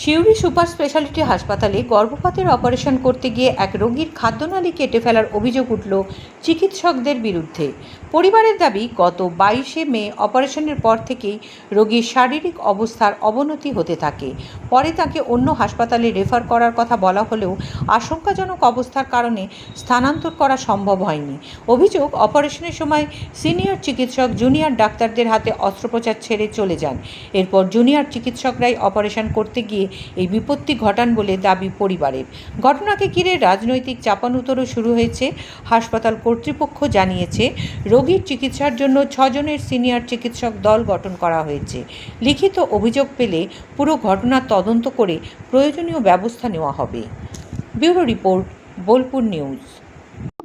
Suri super speciality হাসপাতালে গর্ভপাতের operation করতে গিয়ে এক রোগীর খাদ্যনালী কেটে ফেলার অভিযোগ উঠল চিকিৎসকদের বিরুদ্ধে। পরিবারের দাবি, গত 22শে মে অপারেশনের পর থেকেই রোগীর শারীরিক অবস্থার অবনতি হতে থাকে। পরে তাকে অন্য হাসপাতালে রেফার করার কথা বলা হলেও আশঙ্কাজনক অবস্থার কারণে স্থানান্তর করা সম্ভব হয়নি। অভিযোগ, অপারেশনের সময় সিনিয়র চিকিৎসক জুনিয়র ডাক্তারদের হাতে অস্ত্রোপচার ছেড়ে চলে যান। এরপর জুনিয়র চিকিৎসকরাই অপারেশন করতে গিয়ে এই বিপত্তি ঘটান বলে দাবি পরিবারের। ঘটনাকে ঘিরে রাজনৈতিক চাপানুতরও শুরু হয়েছে। হাসপাতাল কর্তৃপক্ষ জানিয়েছে, রোগীর চিকিৎসার জন্য 6 জনের সিনিয়র চিকিৎসক দল গঠন করা হয়েছে। লিখিত অভিযোগ পেলে পুরো ঘটনার তদন্ত করে প্রয়োজনীয় ব্যবস্থা নেওয়া হবে। Bureau report, Bolpur news.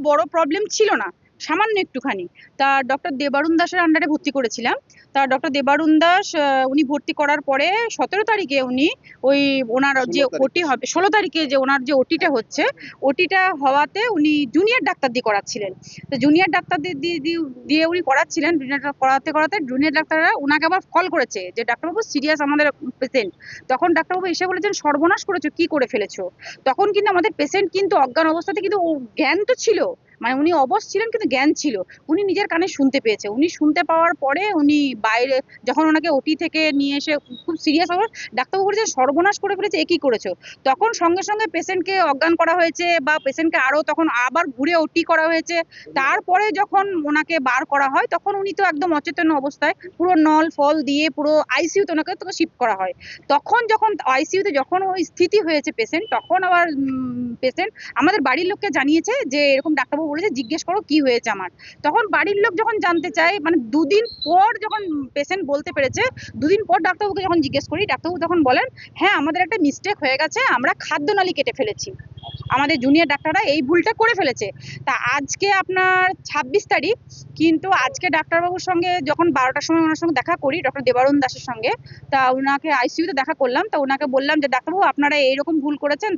বড় প্রবলেম ছিল না, সামান্য একটুখানি। তা ডক্টর দেবারুণ দাসের আন্ডারে ভর্তি করেছিলাম। তা ডক্টর দেবারুণ দাস উনি ভর্তি করার পরে 17 তারিখে উনি ওই ওনার যে ওটি হবে 16 তারিখে যে ওনার যে ওটিটা হচ্ছে, ওটিটা হওয়াতে উনি জুনিয়র ডাক্তার দিয়ে করাচ্ছিলেন। তো জুনিয়র ডাক্তারদের দিয়ে উনি করাচ্ছিলেন। জুনিয়র করাতে জুনিয়র ডাক্তাররা ওনাকে আবার কল করেছে যে ডাক্তারবাবু সিরিয়াস আমাদের পেশেন্ট। তখন ডাক্তারবাবু এসে বলেছেন, সর্বনাশ করেছো, কি করে ফেলেছো। তখন কিন্তু আমাদের পেশেন্ট কিন্তু অজ্ঞান অবস্থাতে, কিন্তু জ্ঞান তো ছিল, মানে উনি অবশ ছিলেন কিন্তু জ্ঞান ছিল। উনি নিজের কানে শুনতে পেয়েছে। উনি শুনতে পাওয়ার পরে উনি বাইরে যখন ওনাকে ওটি থেকে নিয়ে এসে খুব সিরিয়াস অবস্থা, ডাক্তারবাবু বলেছে সর্বনাশ করে ফেলেছে, এ কি করেছো। তখন সঙ্গে সঙ্গে পেশেন্টকে অজ্ঞান করা হয়েছে বা পেশেন্টকে আরো তখন আবার ঘুরে ওটি করা হয়েছে। তারপরে যখন ওনাকে বার করা হয় তখন উনি তো একদম অচেতন অবস্থায়, পুরো নল ফল দিয়ে পুরো আইসিইউতে ওনাকে তোকে শিফট করা হয়। তখন যখন আইসিইউতে যখন ওই স্থিতি হয়েছে পেশেন্ট, তখন আবার পেশেন্ট আমাদের বাড়ির লোককে জানিয়েছে যে এরকম ডাক্তারবাবু বলেছে জিজ্ঞেস করো কি হয়েছে আমার। তখন বাড়ির লোক যখন জানতে চায়, মানে দুদিন পর যখন পেশেন্ট বলতে পেরেছে, দুদিন পর ডাক্তারবাবুকে যখন জিজ্ঞেস করি, ডাক্তারবাবু তখন বলেন, হ্যাঁ আমাদের একটা মিস্টেক হয়ে গেছে, আমরা খাদ্যনালী কেটে ফেলেছি, আমাদের জুনিয়র ডাক্তাররা এই ভুলটা করে ফেলেছে। তা আজকে আপনার 26 তারিখ, কিন্তু আজকে ডাক্তারবাবুর সঙ্গে যখন 12টার সময় ওনার সঙ্গে দেখা করি, ডক্টর দেবারুণ দাসের সঙ্গে, তা ওনাকে আইসিইউতে দেখা করলাম। তা ওনাকে বললাম যে ডাক্তারবাবু আপনারা এইরকম ভুল করেছেন,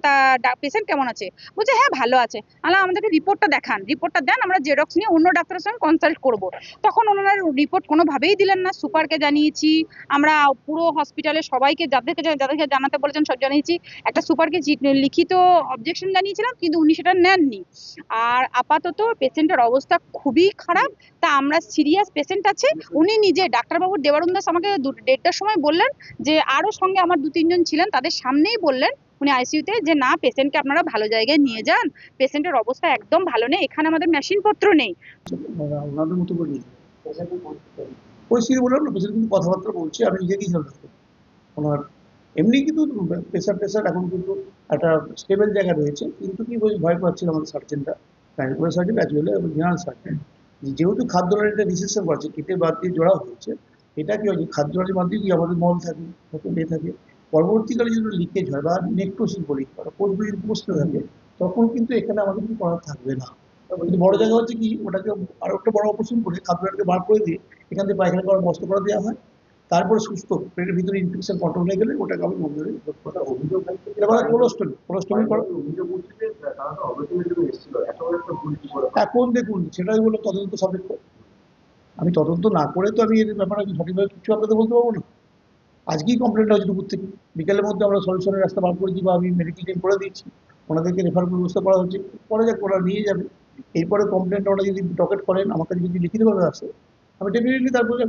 তা পেশেন্ট কেমন আছে। বলছে হ্যাঁ ভালো আছে। আমাদেরকে রিপোর্টটা দেখান, রিপোর্টটা দেন, আমরা জেরক্স নিয়ে অন্য ডাক্তারের সঙ্গে কনসাল্ট করব। তখন ওনারা রিপোর্ট কোনোভাবেই দিলেন না। সুপারকে জানিয়েছি, আমরা পুরো হসপিটালে সবাইকে যাদেরকে জানাতে বলেছেন সব জানিয়েছি। একটা সুপারকে লিখিত অবজেকশন জানিয়েছিলাম, কিন্তু উনি সেটা নেননি। আর আপাতত পেশেন্টের অবস্থা খুবই খারাপ। তা আমরা সিরিয়াস পেশেন্ট আছে। উনি নিজে ডাক্তারবাবু দেবারুণ দাস আমাকে 1:30টার সময় বললেন যে আরো সঙ্গে আমার 2-3 জন ছিলেন, তাদের সামনেই বললেন উনি আইসিইউতে যে না, পেশেন্টকে আপনারা ভালো জায়গায় নিয়ে যান, পেশেন্টের অবস্থা একদম ভালো নেই, এখানে আমাদের মেশিন পত্র নেই। ওনাদের মতো বলি পরিস্থিতি বললাম না, পেশেন্ট কিন্তু কথাবার্তা বলছে, আমি নিজেকেই খেয়াল রাখতে ওনার এমনি কিন্তু প্রেশার এখন কিন্তু একটা স্টেবল জায়গা রয়েছে। কিন্তু কি ভয় পাচ্ছিল আমাদের সার্জেনটা, gynaecology surgeon as well general surgeon, যেহেতু খাদ্যনালীটা রিসেকশন করেছে, কেটে বাদ দিয়ে জোড়া হয়েছে। এটা কি হয় যে খাদ্যনালীর মধ্যে কি আমাদের মল থাকে, থাকে, পরবর্তীকালে যদি লিকেজ হয় বা নেক্রোসিস বলি, কোষগুলি যদি বসতে থাকে, তখন কিন্তু এখানে আমাদের কিছু করার থাকবে না। কিন্তু বড় জায়গা হচ্ছে কি, ওটাকে আরো একটা বড় অপারেশন করে খাদ্যনালীকে বার করে দিয়ে এখান থেকে পায়খানা করার বস্ত করে দেওয়া হয়। তারপরে সুস্থ পেটের ভিতরে ইনফেকশন কন্ট্রোল হয়ে গেলে ওটাকে আমি মনে করি অভিযোগ কোলোস্টমি করা। এখন দেখুন, সেটাই হলো তদন্ত সাপেক্ষ। আমি তদন্ত না করে তো আমি এর ব্যাপারে সঠিকভাবে কিছু আপনাদের বলতে পারবো না। আজকেই কমপ্লেনটা হয়েছে দুপুর থেকে, বিকেলের মধ্যে আমরা সলিউশনের রাস্তা বার করেছি বা আমি মেডিকেল টিম করে দিচ্ছি, ওনাদেরকে রেফার ব্যবস্থা করা হচ্ছে। পরে যাক ওরা নিয়ে যাবে। এরপরে কমপ্লেনটা ওরা যদি ডকেট করেন, আমার কাছে যদি লিখিতভাবে আসে, আমি ডেফিনেটলি তারপরে